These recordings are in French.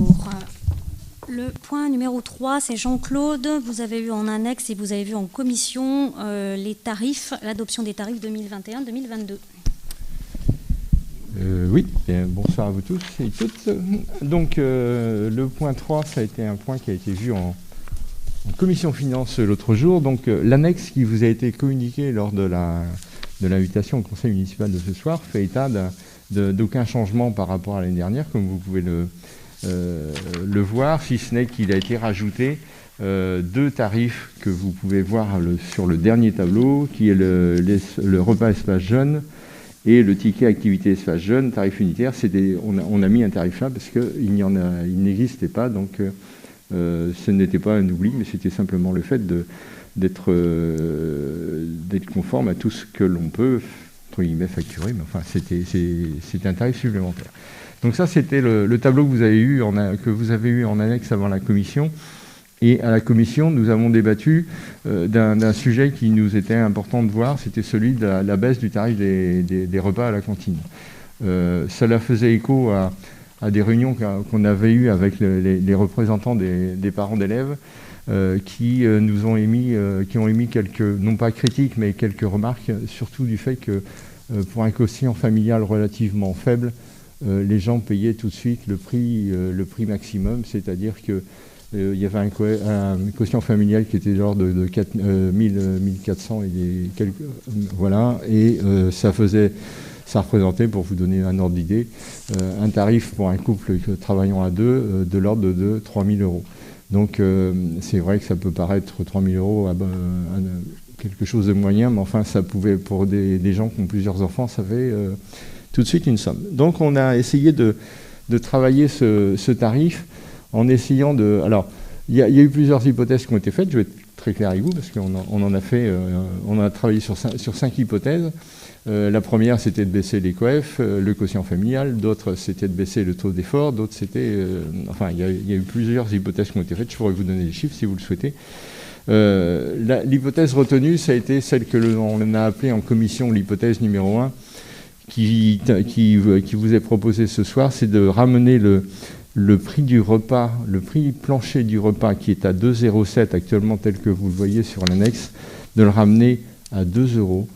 Alors, le point numéro 3, c'est Jean-Claude. Vous avez eu en annexe et vous avez vu en commission les tarifs, l'adoption des tarifs 2021-2022. Oui, bonsoir à vous tous et toutes. Donc, le point 3, ça a été un point qui a été vu en commission finance l'autre jour. Donc, l'annexe qui vous a été communiquée lors de l'invitation au conseil municipal de ce soir fait état d'aucun changement par rapport à l'année dernière, comme vous pouvez le voir, si ce n'est qu'il a été rajouté deux tarifs que vous pouvez voir sur le dernier tableau, qui est le repas espace jeune et le ticket activité espace jeune, tarif unitaire. On a mis un tarif là parce qu'il n'existait pas, donc ce n'était pas un oubli, mais c'était simplement le fait d'être conforme à tout ce que l'on peut, entre guillemets, facturer, mais enfin, c'était un tarif supplémentaire. Donc ça, c'était le tableau que vous avez eu en annexe avant la commission. Et à la commission, nous avons débattu d'un sujet qui nous était important de voir, c'était celui de la baisse du tarif des repas à la cantine. Cela faisait écho à des réunions qu'on avait eues avec les représentants des parents d'élèves qui ont émis quelques, non pas critiques, mais quelques remarques, surtout du fait que pour un quotient familial relativement faible, les gens payaient tout de suite le prix maximum, c'est-à-dire que il y avait un quotient familial qui était genre de 1400 et des quelques, voilà, et ça représentait, pour vous donner un ordre d'idée, un tarif pour un couple travaillant à deux de l'ordre de 3000 euros. Donc c'est vrai que ça peut paraître 3000 euros quelque chose de moyen, mais enfin ça pouvait, pour des gens qui ont plusieurs enfants, ça fait tout de suite une somme. Donc on a essayé de travailler ce tarif en essayant de... Alors, il y a eu plusieurs hypothèses qui ont été faites, je vais être très clair avec vous, parce qu'on on a travaillé sur 5 hypothèses. La première, c'était de baisser les coefs, le quotient familial, d'autres, c'était de baisser le taux d'effort, d'autres, c'était... enfin, il y a eu plusieurs hypothèses qui ont été faites, je pourrais vous donner les chiffres si vous le souhaitez. L'hypothèse retenue, ça a été celle que l'on a appelée en commission l'hypothèse numéro 1, qui vous est proposée ce soir, c'est de ramener le prix du repas, le prix plancher du repas qui est à 2,07 actuellement tel que vous le voyez sur l'annexe, de le ramener à 2 euros,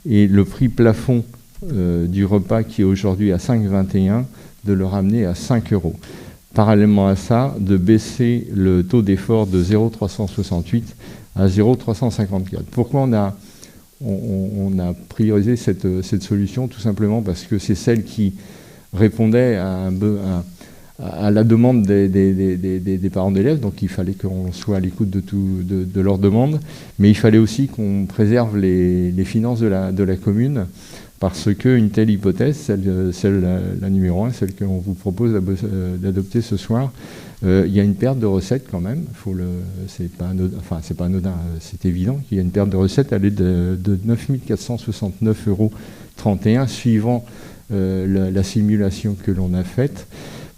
et le prix plafond du repas qui est aujourd'hui à 5,21, de le ramener à 5 euros. Parallèlement à ça, de baisser le taux d'effort de 0,368 à 0,354. Pourquoi on a priorisé cette solution? Tout simplement parce que c'est celle qui répondait à la demande des parents d'élèves, donc il fallait qu'on soit à l'écoute de leurs demandes, mais il fallait aussi qu'on préserve les finances de la commune, parce qu'une telle hypothèse, la numéro 1, celle qu'on vous propose d'adopter ce soir, il y a une perte de recettes quand même, c'est pas anodin, c'est évident qu'il y a une perte de recettes, elle est de 9 469,31 € suivant la simulation que l'on a faite.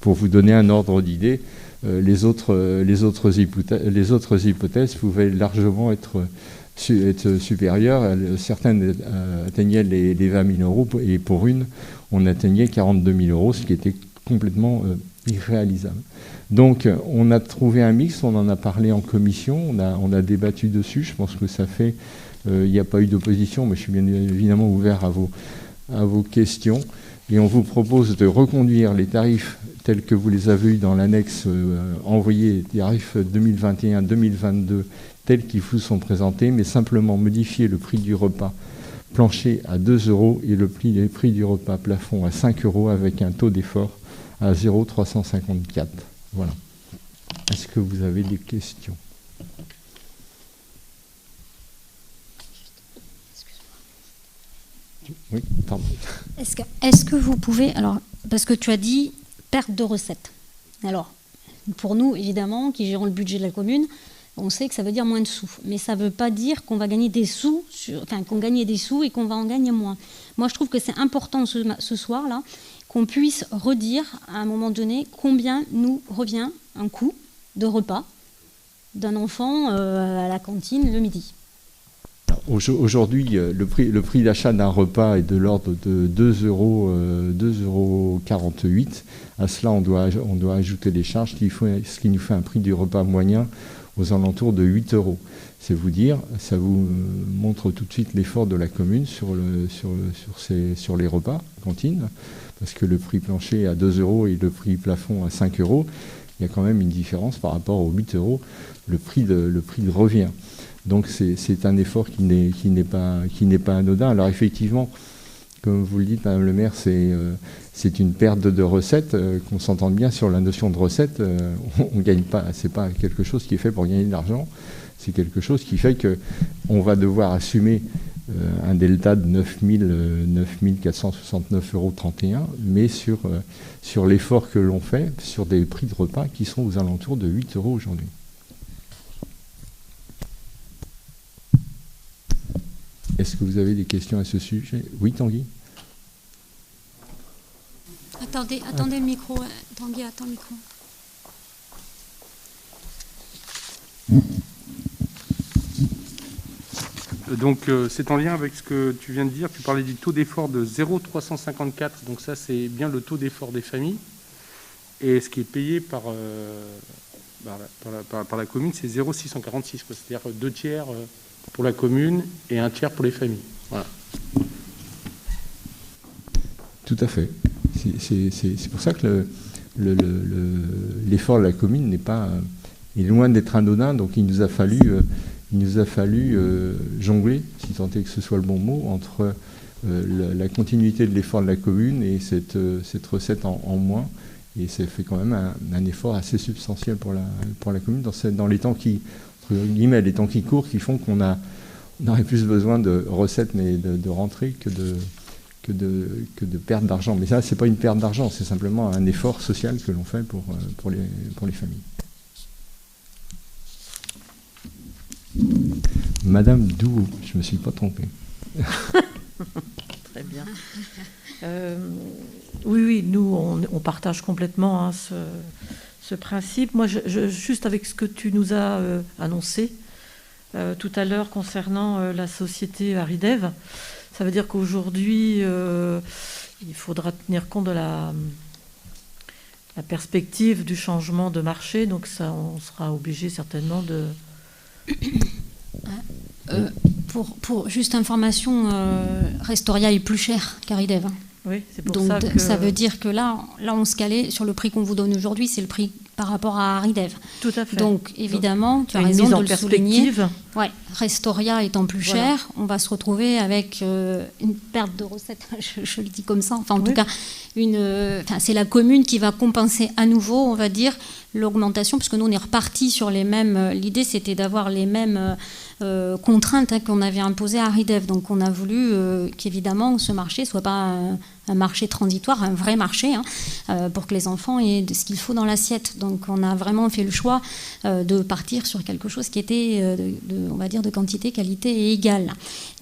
Pour vous donner un ordre d'idée, les autres hypothèses pouvaient largement être supérieures. Certaines atteignaient les 20 000 €, et pour une, on atteignait 42 000 €, ce qui était complètement irréalisable. Donc, on a trouvé un mix, on en a parlé en commission, on a débattu dessus. Je pense que ça fait... il n'y a pas eu d'opposition, mais je suis bien évidemment ouvert à vos questions. Et on vous propose de reconduire les tarifs tels que vous les avez eus dans l'annexe envoyée, tarifs 2021-2022, tels qu'ils vous sont présentés, mais simplement modifier le prix du repas plancher à 2 € et le prix du repas plafond à 5 € avec un taux d'effort à 0,354. Voilà. Est-ce que vous avez des questions ? Oui, pardon. Est-ce que vous pouvez... Alors, parce que tu as dit perte de recettes. Alors, pour nous, évidemment, qui gérons le budget de la commune, on sait que ça veut dire moins de sous. Mais ça ne veut pas dire qu'on va gagner des sous, qu'on gagne des sous et qu'on va en gagner moins. Moi, je trouve que c'est important ce soir-là qu'on puisse redire à un moment donné combien nous revient un coût de repas d'un enfant à la cantine le midi. Aujourd'hui, le prix d'achat d'un repas est de l'ordre de 2,48 €. À cela, on doit ajouter les charges, ce qui nous fait un prix du repas moyen aux alentours de 8 €. C'est vous dire, ça vous montre tout de suite l'effort de la commune sur les repas, cantine, parce que le prix plancher est à 2 € et le prix plafond à 5 €. Il y a quand même une différence par rapport aux 8 €, le prix de revient. Donc c'est un effort qui n'est pas anodin. Alors effectivement, comme vous le dites, Madame le maire, c'est une perte de recettes. Qu'on s'entende bien sur la notion de recettes, on gagne pas. C'est pas quelque chose qui est fait pour gagner de l'argent. C'est quelque chose qui fait qu'on va devoir assumer un delta de 9 469,31 €, mais sur l'effort que l'on fait, sur des prix de repas qui sont aux alentours de 8 € aujourd'hui. Est-ce que vous avez des questions à ce sujet? Oui, Tanguy? Attendez le micro. Tanguy, attends le micro. Donc c'est en lien avec ce que tu viens de dire. Tu parlais du taux d'effort de 0,354. Donc ça, c'est bien le taux d'effort des familles. Et ce qui est payé par la commune, c'est 0,646. C'est-à-dire 2 tiers pour la commune et 1 tiers pour les familles. Voilà. Tout à fait. C'est pour ça que l'effort de la commune est loin d'être anodin. Donc il nous a fallu jongler, si tant est que ce soit le bon mot, entre la continuité de l'effort de la commune et cette recette en moins. Et ça fait quand même un effort assez substantiel pour la commune dans les temps qui, entre guillemets, les temps qui courent, qui font qu'on aurait plus besoin de recettes, mais de rentrées que de perte d'argent. Mais ça, c'est pas une perte d'argent, c'est simplement un effort social que l'on fait pour les familles. Madame Doux, je ne me suis pas trompé. Très bien. Oui, nous, on partage complètement ce principe. Moi, juste avec ce que tu nous as annoncé tout à l'heure concernant la société Aridev, ça veut dire qu'aujourd'hui, il faudra tenir compte de la perspective du changement de marché. Donc ça, on sera obligé certainement de... Pour juste information, Restoria est plus cher qu'Aridev. Oui, c'est pour donc ça que... ça veut dire que là, on se calait sur le prix qu'on vous donne aujourd'hui, c'est le prix par rapport à Aridev. Tout à fait. Donc évidemment, tu as raison de le souligner. Ouais, Restoria étant plus cher, on va se retrouver avec une perte de recettes, je le dis comme ça. Enfin, en tout cas, c'est la commune qui va compenser à nouveau, on va dire, l'augmentation, parce que nous, on est reparti sur les mêmes... L'idée, c'était d'avoir les mêmes contraintes qu'on avait imposées à Aridev. Donc, on a voulu qu'évidemment, ce marché ne soit pas un marché transitoire, un vrai marché, pour que les enfants aient ce qu'il faut dans l'assiette. Donc, on a vraiment fait le choix de partir sur quelque chose qui était, on va dire, de quantité, qualité et égale.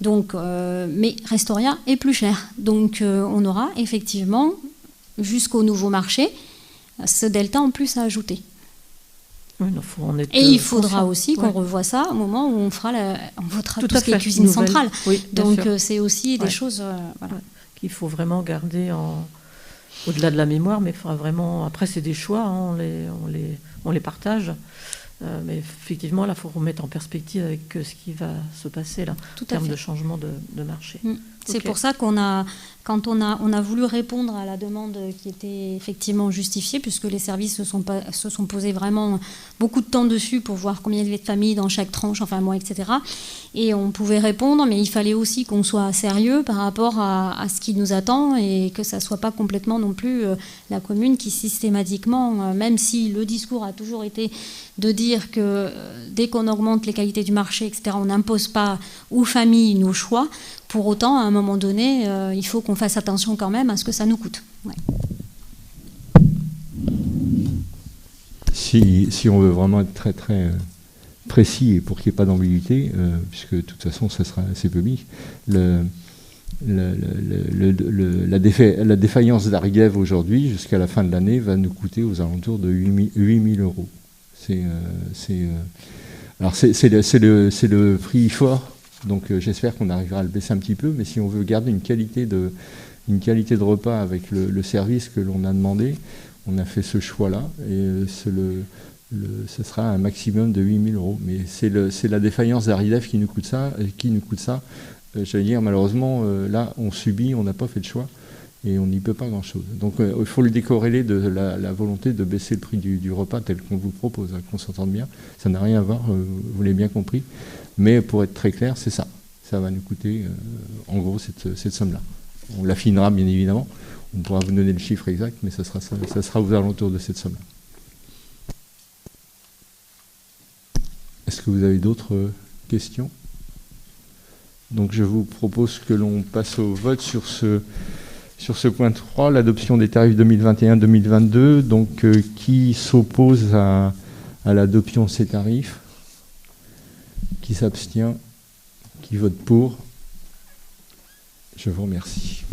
Donc, mais Restoria est plus cher. Donc, on aura effectivement, jusqu'au nouveau marché, ce delta en plus à ajouter. Oui, et il faudra aussi qu'on revoie ça au moment où on votera tout ce qui est cuisine centrale. Oui, donc c'est aussi des choses qu'il faut vraiment garder au-delà de la mémoire, mais il faudra vraiment... Après, c'est des choix, on les partage. Mais effectivement, là, il faut remettre en perspective avec ce qui va se passer là, en termes de changement de marché. C'est pour ça quand on a voulu répondre à la demande qui était effectivement justifiée, puisque les services se sont posés vraiment beaucoup de temps dessus pour voir combien il y avait de familles dans chaque tranche, enfin moi, etc. Et on pouvait répondre, mais il fallait aussi qu'on soit sérieux par rapport à ce qui nous attend et que ça ne soit pas complètement non plus la commune qui systématiquement, même si le discours a toujours été de dire que dès qu'on augmente les qualités du marché, etc., on n'impose pas aux familles nos choix. Pour autant, à un moment donné, il faut qu'on fasse attention quand même à ce que ça nous coûte. Ouais. Si on veut vraiment être très très précis et pour qu'il n'y ait pas d'ambiguïté, puisque de toute façon ça sera assez public, la défaillance d'Aridev aujourd'hui, jusqu'à la fin de l'année, va nous coûter aux alentours de 8 000 €. Alors c'est le prix fort Donc j'espère qu'on arrivera à le baisser un petit peu, mais si on veut garder une qualité de repas avec le service que l'on a demandé, on a fait ce choix-là, et ce sera un maximum de 8 000 €. Mais c'est la défaillance d'Aridev qui nous coûte ça. J'allais dire, malheureusement, là, on subit, on n'a pas fait de choix, et on n'y peut pas grand-chose. Donc il faut le décorréler de la volonté de baisser le prix du repas tel qu'on vous propose, hein, qu'on s'entende bien. Ça n'a rien à voir, vous l'avez bien compris. Mais pour être très clair, c'est ça. Ça va nous coûter, en gros, cette somme-là. On l'affinera, bien évidemment. On pourra vous donner le chiffre exact, mais ça sera aux alentours de cette somme-là. Est-ce que vous avez d'autres questions? Donc je vous propose que l'on passe au vote sur ce point 3, l'adoption des tarifs 2021-2022. Donc qui s'oppose à l'adoption de ces tarifs? Qui s'abstient? Qui vote pour? Je vous remercie.